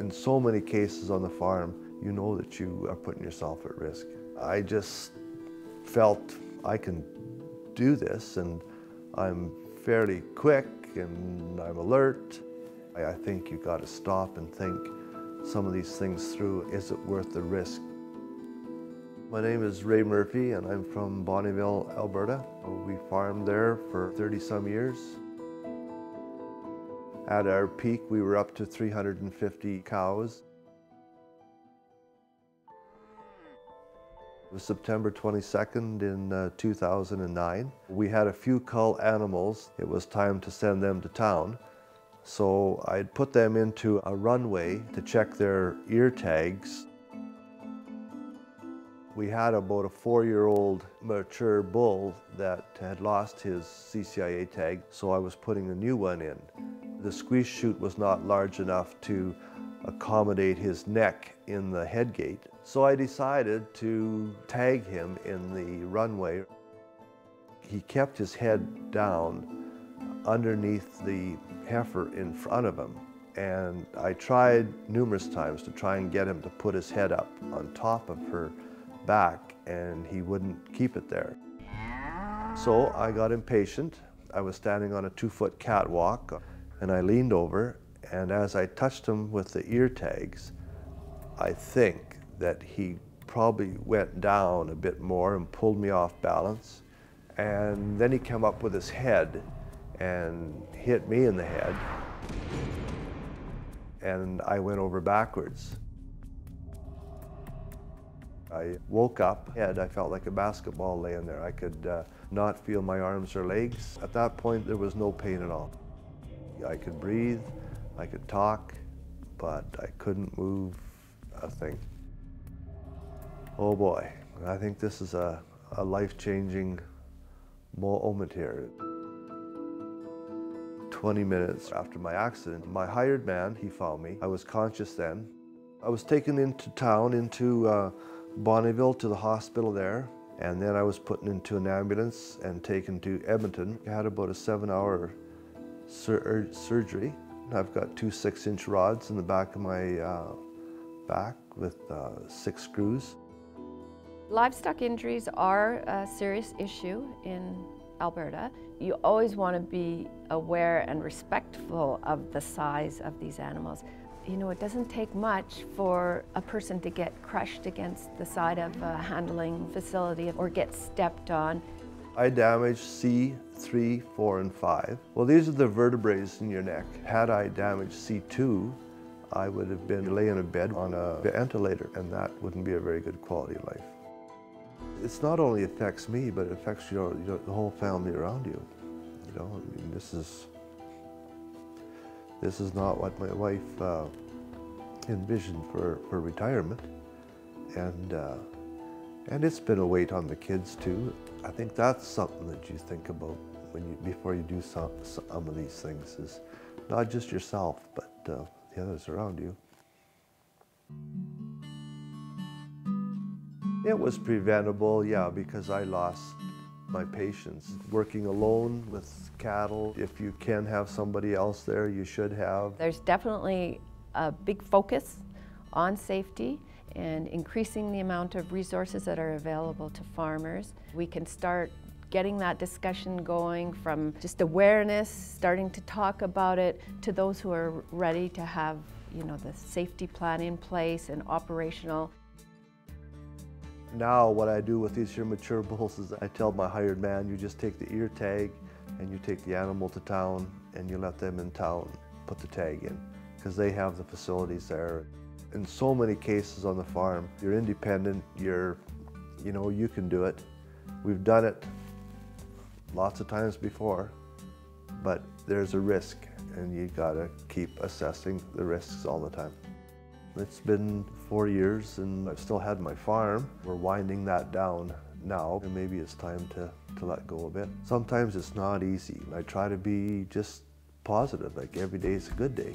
In so many cases on the farm, you know that you are putting yourself at risk. I just felt I can do this, and I'm fairly quick and I'm alert. I think you've got to stop and think some of these things through. Is it worth the risk? My name is Ray Murphy and I'm from Bonnyville, Alberta. We farmed there for 30-some years. At our peak, we were up to 350 cows. It was September 22nd in 2009. We had a few cull animals. It was time to send them to town. So I'd put them into a runway to check their ear tags. We had about a 4-year-old mature bull that had lost his CCIA tag, so I was putting a new one in. The squeeze chute was not large enough to accommodate his neck in the head gate, so I decided to tag him in the runway. He kept his head down underneath the heifer in front of him, and I tried numerous times to try and get him to put his head up on top of her back, and he wouldn't keep it there. So I got impatient. I was standing on a 2-foot catwalk, and I leaned over, and as I touched him with the ear tags, I think that he probably went down a bit more and pulled me off balance. And then he came up with his head and hit me in the head, and I went over backwards. I woke up, I felt like a basketball laying there. I could not feel my arms or legs. At that point, there was no pain at all. I could breathe, I could talk, but I couldn't move a thing. Oh boy, I think this is a life-changing moment here. 20 minutes after my accident, my hired man, he found me. I was conscious then. I was taken into town, into Bonnyville, to the hospital there, and then I was put into an ambulance and taken to Edmonton. I had about a 7-hour surgery. I've got 2 6-inch rods in the back of my back with 6 screws. Livestock injuries are a serious issue in Alberta. You always want to be aware and respectful of the size of these animals. You know, it doesn't take much for a person to get crushed against the side of a handling facility or get stepped on. I damaged C3, 4, and 5. Well, these are the vertebrae in your neck. Had I damaged C2, I would have been laying in bed on a ventilator, and that wouldn't be a very good quality of life. It's not only affects me, but it affects the whole family around you. You know, I mean, this is not what my wife envisioned for retirement, and it's been a weight on the kids too. I think that's something that you think about before you do some of these things, is not just yourself, but the others around you. It was preventable, yeah, because I lost my patience. Working alone with cattle, if you can have somebody else there, you should have. There's definitely a big focus on safety and increasing the amount of resources that are available to farmers. We can start getting that discussion going from just awareness, starting to talk about it, to those who are ready to have, you know, the safety plan in place and operational. Now what I do with these here mature bulls is I tell my hired man, you just take the ear tag and you take the animal to town and you let them in town put the tag in, because they have the facilities there. In so many cases on the farm, you're independent, you know, you can do it. We've done it lots of times before, but there's a risk and you gotta keep assessing the risks all the time. It's been 4 years and I've still had my farm. We're winding that down now, and maybe it's time to let go a bit. Sometimes it's not easy. I try to be just positive, like every day is a good day.